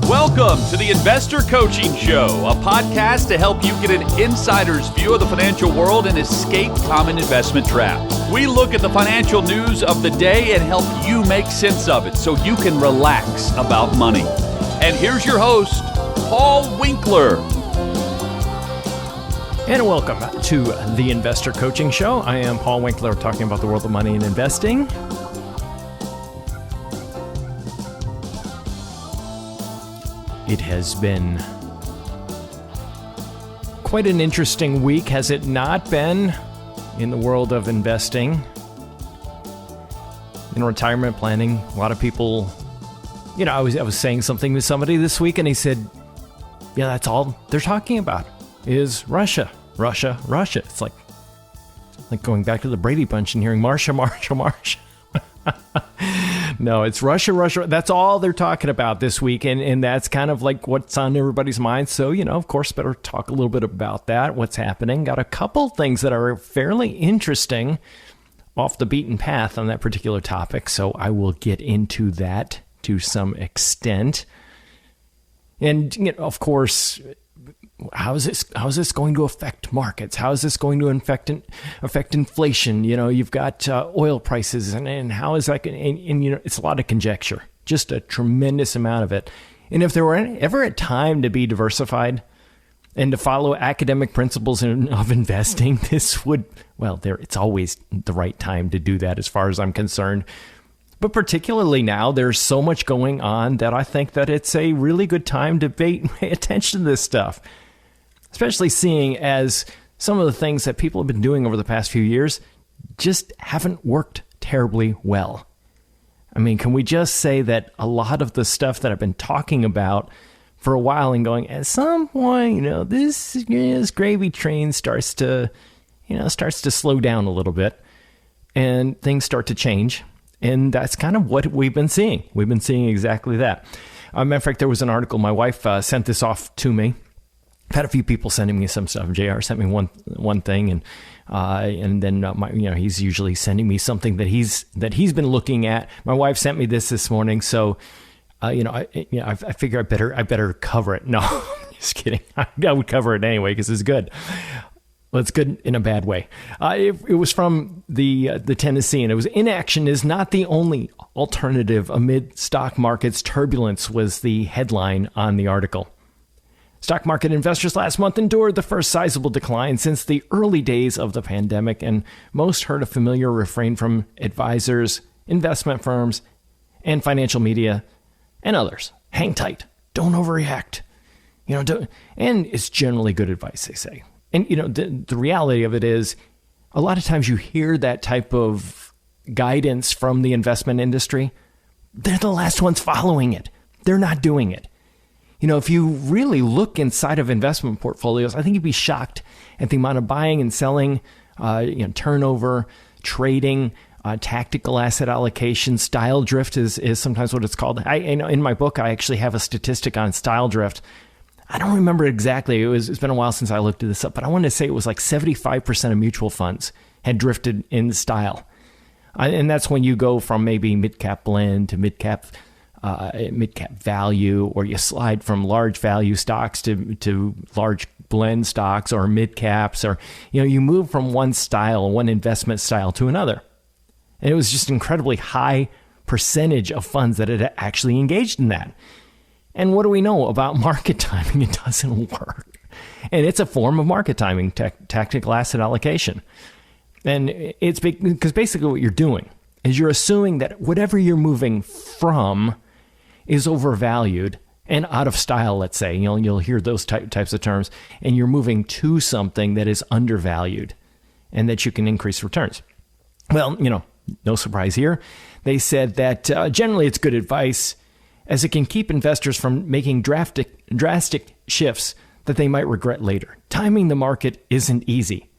Welcome to the Investor Coaching Show, a podcast to help you get an insider's view of the financial world and escape common investment traps. We look at the financial news of the day and help you make sense of it so you can relax about money. And here's your host, Paul Winkler. And welcome to the Investor Coaching Show. I am Paul Winkler, talking about the world of money and investing. It has been quite an interesting week, has it not been, in the world of investing? In retirement planning, a lot of people, I was saying something to somebody this week and he said, yeah, that's all they're talking about is Russia. It's like going back to the Brady Bunch and hearing Marsha. No, it's Russia. That's all they're talking about this week. And that's kind of like what's on everybody's mind. So, of course, better talk a little bit about that, what's happening. Got a couple things that are fairly interesting off the beaten path on that particular topic. So I will get into that to some extent. And, of course, how is this going to affect markets? How is this going to affect inflation? You've got oil prices and how is that? And it's a lot of conjecture, just a tremendous amount of it. And if there were ever a time to be diversified and to follow academic principles of investing, it's always the right time to do that as far as I'm concerned. But particularly now, there's so much going on that I think that it's a really good time to pay attention to this stuff. Especially seeing as some of the things that people have been doing over the past few years just haven't worked terribly well. I mean, can we just say that a lot of the stuff that I've been talking about for a while and going, at some point, this gravy train starts to slow down a little bit and things start to change. And that's kind of what we've been seeing. We've been seeing exactly that. Matter of fact, there was an article, my wife sent this off to me. I've had a few people sending me some stuff. JR sent me one thing, and then he's usually sending me something that he's been looking at. My wife sent me this morning, so I figure I better cover it. No, just kidding. I would cover it anyway because it's good. Well, it's good in a bad way. It was from the Tennessean. It was inaction is not the only alternative amid stock market's turbulence was the headline on the article. Stock market investors last month endured the first sizable decline since the early days of the pandemic, and most heard a familiar refrain from advisors, investment firms, and financial media, and others. Hang tight. Don't overreact. And it's generally good advice, they say. And, the reality of it is a lot of times you hear that type of guidance from the investment industry. They're the last ones following it. They're not doing it. If you really look inside of investment portfolios, I think you'd be shocked at the amount of buying and selling, turnover, trading, tactical asset allocation. Style drift is sometimes what it's called. In my book, I actually have a statistic on style drift. I don't remember exactly. It's been a while since I looked this up, but I want to say it was like 75% of mutual funds had drifted in style. And that's when you go from maybe mid-cap blend to mid-cap value, or you slide from large value stocks to large blend stocks or mid caps, or you move from one investment style to another. And it was just an incredibly high percentage of funds that had actually engaged in that. And what do we know about market timing? It doesn't work. And it's a form of market timing, tactical asset allocation. And it's because basically what you're doing is you're assuming that whatever you're moving from is overvalued and out of style, let's say. You'll hear those types of terms, and you're moving to something that is undervalued and that you can increase returns. Well, no surprise here. They said that generally it's good advice, as it can keep investors from making drastic shifts that they might regret later. Timing the market isn't easy.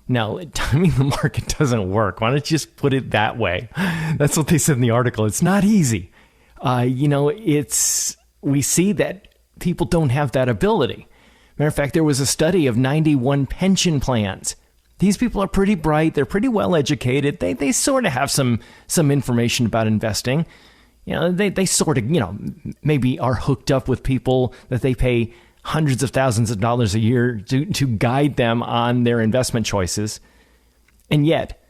Now, timing the market doesn't work. Why don't you just put it that way? That's what they said in the article. It's not easy. We see that people don't have that ability. Matter of fact, there was a study of 91 pension plans. These people are pretty bright. They're pretty well educated. They sort of have some information about investing. they sort of, maybe are hooked up with people that they pay hundreds of thousands of dollars a year to guide them on their investment choices. And yet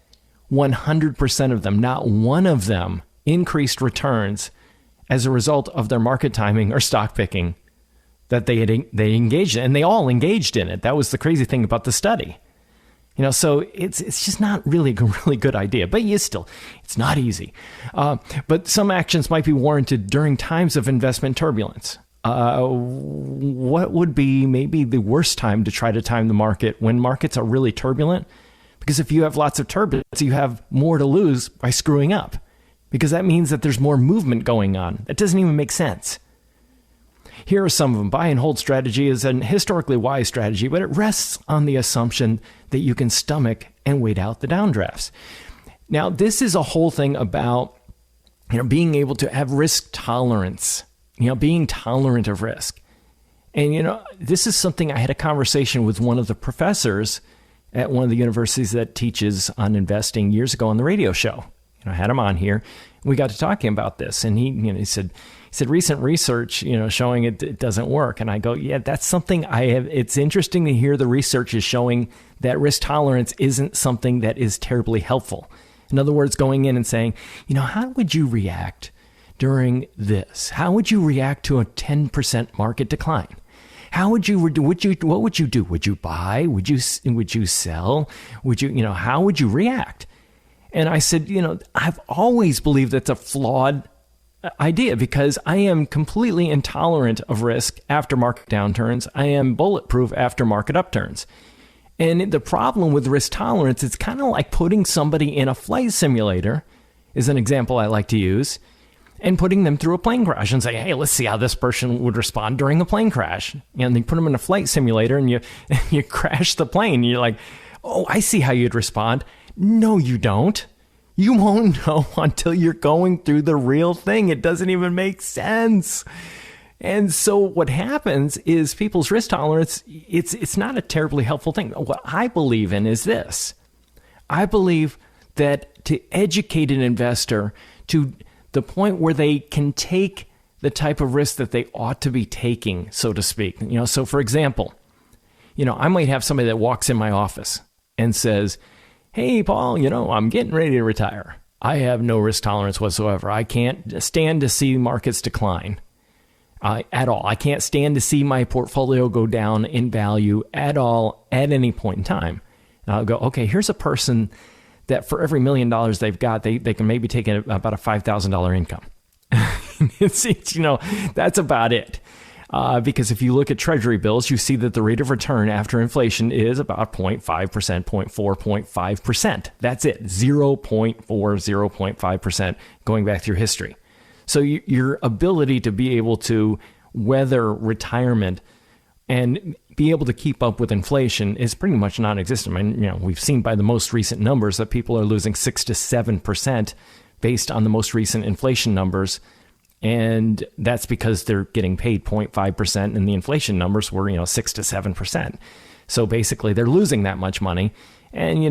100% of them, not one of them, increased returns as a result of their market timing or stock picking that they engaged in. And they all engaged in it. That was the crazy thing about the study. So it's just not really a really good idea. But it's not easy. But some actions might be warranted during times of investment turbulence. What would be maybe the worst time to try to time the market? When markets are really turbulent? Because if you have lots of turbulence, you have more to lose by screwing up. Because that means that there's more movement going on. That doesn't even make sense. Here are some of them. Buy and hold strategy is an historically wise strategy, but it rests on the assumption that you can stomach and wait out the downdrafts. Now, this is a whole thing about being able to have risk tolerance, being tolerant of risk. And, this is something I had a conversation with one of the professors at one of the universities that teaches on investing years ago on the radio show. I had him on here. We got to talking about this, and he said recent research, showing it doesn't work. And I go, yeah, that's something I have. It's interesting to hear the research is showing that risk tolerance isn't something that is terribly helpful. In other words, going in and saying, how would you react during this? How would you react to a 10% market decline? How would you, what would you do? Would you buy? Would you sell? How would you react? And I said, I've always believed that's a flawed idea because I am completely intolerant of risk after market downturns. I am bulletproof after market upturns. And the problem with risk tolerance, it's kind of like putting somebody in a flight simulator, is an example I like to use, and putting them through a plane crash and say, hey, let's see how this person would respond during a plane crash. And they put them in a flight simulator and you crash the plane. You're like, oh, I see how you'd respond. No, you don't. You won't know until you're going through the real thing. It doesn't even make sense. And so what happens is people's risk tolerance, it's not a terribly helpful thing. What I believe in is this. I believe that to educate an investor to the point where they can take the type of risk that they ought to be taking, so to speak. So for example, I might have somebody that walks in my office and says, hey, Paul, I'm getting ready to retire. I have no risk tolerance whatsoever. I can't stand to see markets decline at all. I can't stand to see my portfolio go down in value at all at any point in time. And I'll go, okay, here's a person that for every $1 million they've got, they can maybe take about a $5,000 income. That's about it. Because if you look at treasury bills, you see that the rate of return after inflation is about 0.5%, 0.4, 0.5%. That's it, 0.4, 0.5% going back through history. So your ability to be able to weather retirement and be able to keep up with inflation is pretty much non-existent. I mean, we've seen by the most recent numbers that people are losing 6 to 7% based on the most recent inflation numbers. And that's because they're getting paid 0.5% and the inflation numbers were, 6 to 7%. So basically they're losing that much money. And,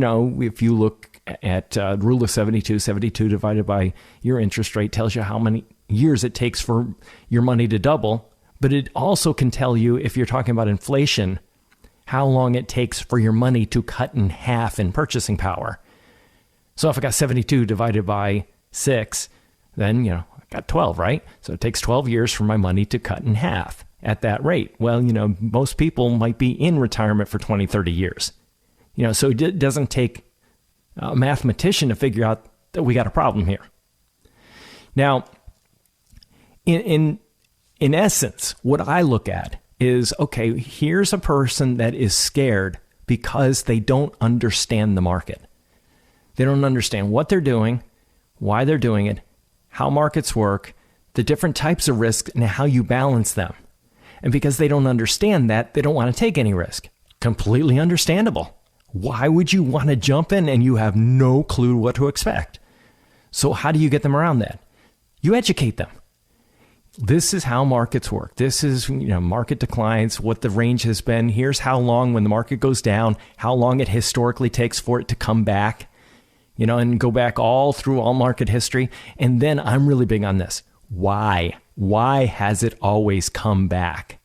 if you look at rule of 72 divided by your interest rate tells you how many years it takes for your money to double. But it also can tell you, if you're talking about inflation, how long it takes for your money to cut in half in purchasing power. So if I got 72 divided by 6, then, I got 12, right? So it takes 12 years for my money to cut in half at that rate. Well, most people might be in retirement for 20, 30 years. So it doesn't take a mathematician to figure out that we got a problem here. Now, in essence, what I look at is, okay, here's a person that is scared because they don't understand the market. They don't understand what they're doing, why they're doing it, how markets work, the different types of risk, and how you balance them. And because they don't understand that, they don't want to take any risk. Completely understandable. Why would you want to jump in and you have no clue what to expect? So how do you get them around that? You educate them. This is how markets work. This is, market declines, what the range has been. Here's how long when the market goes down, how long it historically takes for it to come back, and go back all through all market history. And then I'm really big on this. why? Why has it always come back?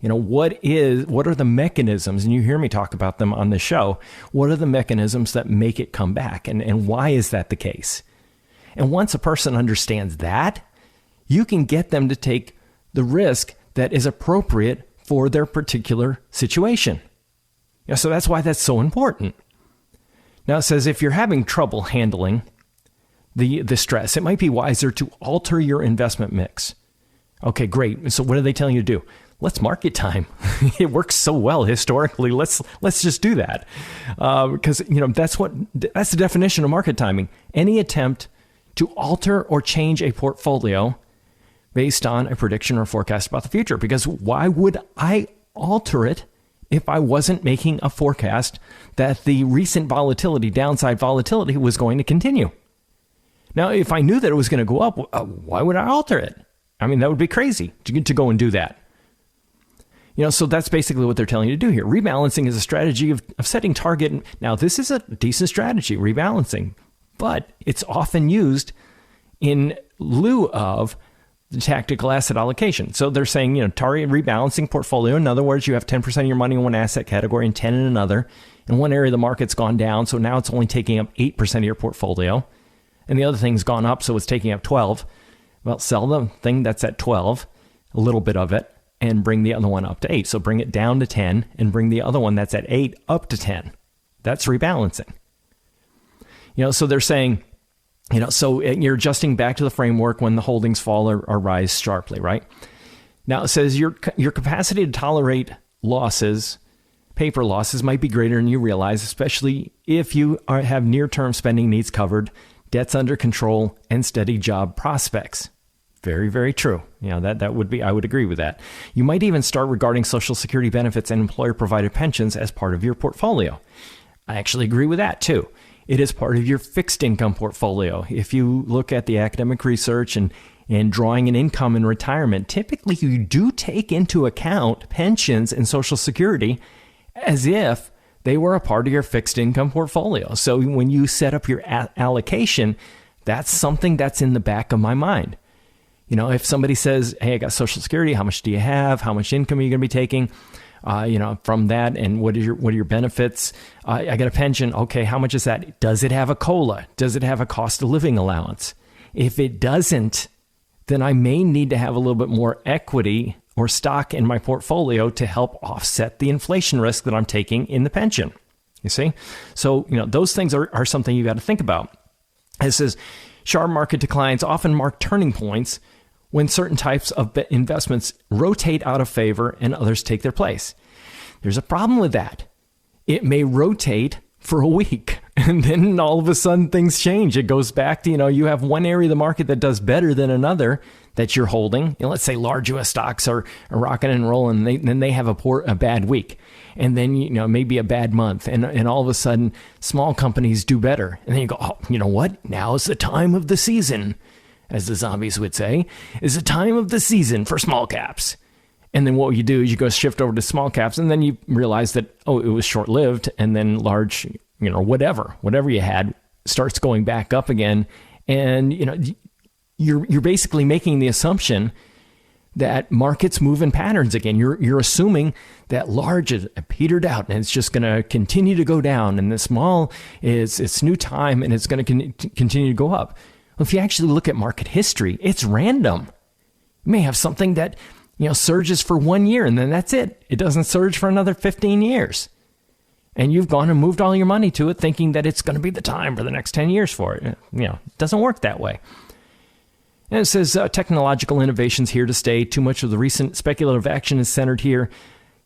What are the mechanisms, and you hear me talk about them on the show, what are the mechanisms that make it come back, and why is that the case? And once a person understands that, you can get them to take the risk that is appropriate for their particular situation. So that's why that's so important. Now it says if you're having trouble handling the stress, it might be wiser to alter your investment mix. Okay, great. So what are they telling you to do? Let's market time. It works so well historically. Let's just do that. Because that's the definition of market timing. Any attempt to alter or change a portfolio based on a prediction or forecast about the future. Because why would I alter it if I wasn't making a forecast that the recent volatility, downside volatility, was going to continue? Now, if I knew that it was going to go up, why would I alter it? I mean, that would be crazy to go and do that. So that's basically what they're telling you to do here. Rebalancing is a strategy of setting target. Now, this is a decent strategy, rebalancing, but it's often used in lieu of the tactical asset allocation. So they're saying, target rebalancing portfolio. In other words, you have 10% of your money in one asset category and 10 in another. In one area, the market's gone down, so now it's only taking up 8% of your portfolio. And the other thing's gone up, so it's taking up 12. Well, sell the thing that's at 12, a little bit of it, and bring the other one up to 8. So bring it down to 10 and bring the other one that's at 8 up to 10. That's rebalancing. So they're saying, so you're adjusting back to the framework when the holdings fall or rise sharply, right? Now it says your capacity to tolerate losses, paper losses, might be greater than you realize, especially if you have near-term spending needs covered, debts under control, and steady job prospects. Very, very true. That would be, I would agree with that. You might even start regarding Social Security benefits and employer-provided pensions as part of your portfolio. I actually agree with that too. It is part of your fixed income portfolio. If you look at the academic research and drawing an income in retirement, typically you do take into account pensions and Social Security as if they were a part of your fixed income portfolio. So when you set up your allocation, that's something that's in the back of my mind. If somebody says, hey, I got Social Security, how much do you have? How much income are you going to be taking? From that, and what are your benefits? I got a pension. Okay, how much is that? Does it have a COLA? Does it have a cost of living allowance? If it doesn't, then I may need to have a little bit more equity or stock in my portfolio to help offset the inflation risk that I'm taking in the pension. You see? So, those things are something you got to think about. It says, sharp market declines often mark turning points when certain types of investments rotate out of favor and others take their place. There's a problem with that. It may rotate for a week and then all of a sudden things change. It goes back to, you have one area of the market that does better than another that you're holding. Let's say large U.S. stocks are rocking and rolling, and then they have a bad week. And then, maybe a bad month. And all of a sudden, small companies do better. And then you go, oh, you know what? Now's the time of the season, as the zombies would say, is the time of the season for small caps. And then what you do is you go shift over to small caps, and then you realize that, oh, it was short-lived, and then large, whatever you had starts going back up again. And, you're basically making the assumption that markets move in patterns again. You're assuming that large is petered out and it's just going to continue to go down, and the small is its new time and it's going to continue to go up. Well, if you actually look at market history, it's random. You may have something that surges for 1 year and then that's it. It doesn't surge for another 15 years. And you've gone and moved all your money to it thinking that it's going to be the time for the next 10 years for it. It doesn't work that way. And it says technological innovations here to stay. Too much of the recent speculative action is centered here,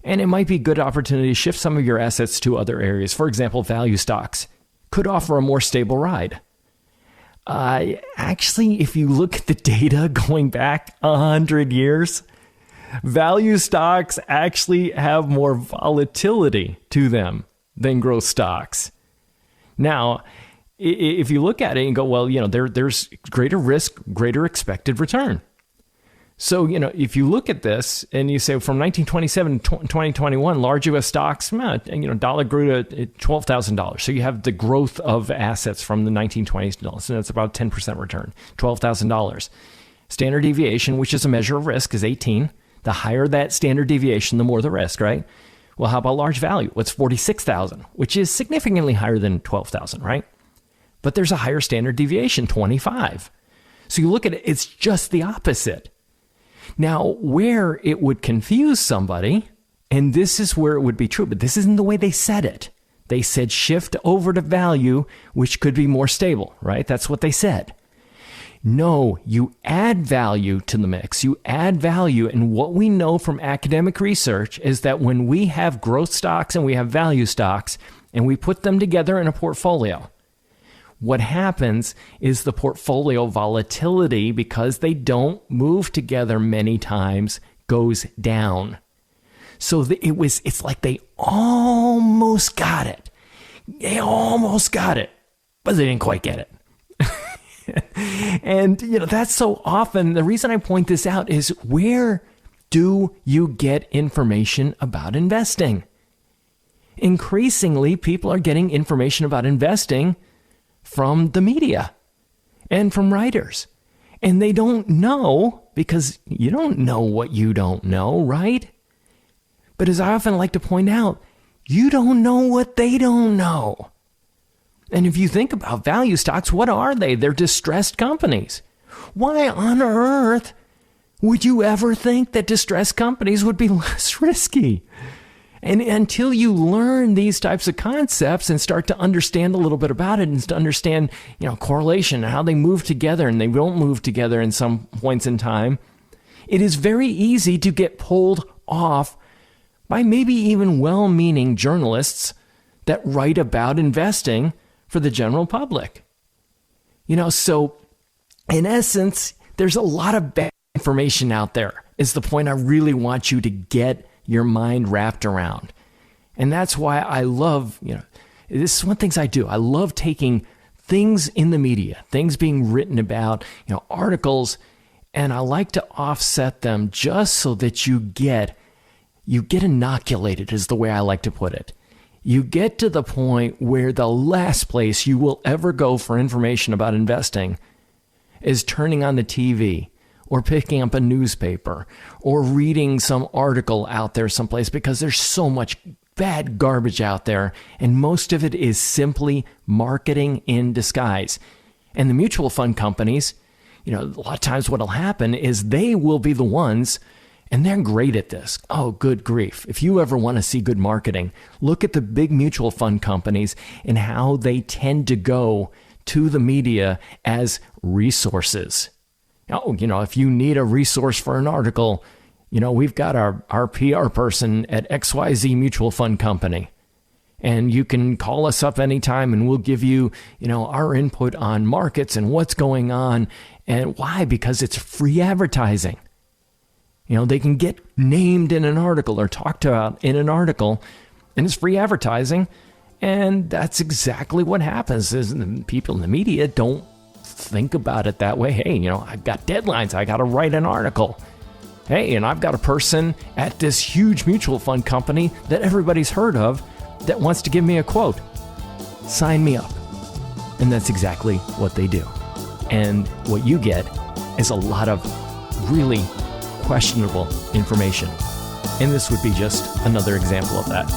and it might be a good opportunity to shift some of your assets to other areas. For example, value stocks could offer a more stable ride. Actually, if you look at the data going back 100 years, value stocks actually have more volatility to them than growth stocks. Now, if you look at it and go, well, there's greater risk, greater expected return. So, if you look at this and you say from 1927 to 2021, large U.S. stocks, dollar grew to $12,000. So you have the growth of assets from the 1920s. So that's about 10% return, $12,000. Standard deviation, which is a measure of risk, is 18. The higher that standard deviation, the more the risk, right? Well, how about large value? What's 46,000, which is significantly higher than 12,000, right? But there's a higher standard deviation, 25. So you look at it, it's just the opposite. Now, where it would confuse somebody, and this is where it would be true, but this isn't the way they said it. They said shift over to value, which could be more stable, right? That's what they said. No, you add value to the mix. You add value. And what we know from academic research is that when we have growth stocks and we have value stocks and we put them together in a portfolio, what happens is the portfolio volatility, because they don't move together many times, goes down. So it's like they almost got it. They almost got it, but they didn't quite get it. And, that's so often, the reason I point this out is, where do you get information about investing? Increasingly, people are getting information about investing from the media and from writers. And they don't know, because you don't know what you don't know, right? But as I often like to point out, you don't know what they don't know. And if you think about value stocks, what are they? They're distressed companies. Why on earth would you ever think that distressed companies would be less risky? And until you learn these types of concepts and start to understand a little bit about it, and to understand, correlation and how they move together and they don't move together in some points in time, it is very easy to get pulled off by maybe even well-meaning journalists that write about investing for the general public. So in essence, there's a lot of bad information out there, is the point I really want you to get your mind wrapped around. And that's why I love, this is one of the things I do. I love taking things in the media, things being written about, articles, and I like to offset them just so that you get inoculated, is the way I like to put it. You get to the point where the last place you will ever go for information about investing is turning on the TV or picking up a newspaper or reading some article out there someplace, because there's so much bad garbage out there, and most of it is simply marketing in disguise. And the mutual fund companies, a lot of times what'll happen is they will be the ones, and they're great at this. Oh, good grief. If you ever want to see good marketing, look at the big mutual fund companies and how they tend to go to the media as resources. Oh, if you need a resource for an article, we've got our PR person at XYZ Mutual Fund Company. And you can call us up anytime and we'll give you, our input on markets and what's going on. And why? Because it's free advertising. They can get named in an article or talked about in an article, and it's free advertising. And that's exactly what happens, is the people in the media don't think about it that way. Hey, I've got deadlines. I got to write an article. Hey, and I've got a person at this huge mutual fund company that everybody's heard of that wants to give me a quote. Sign me up. And that's exactly what they do. And what you get is a lot of really questionable information. And this would be just another example of that.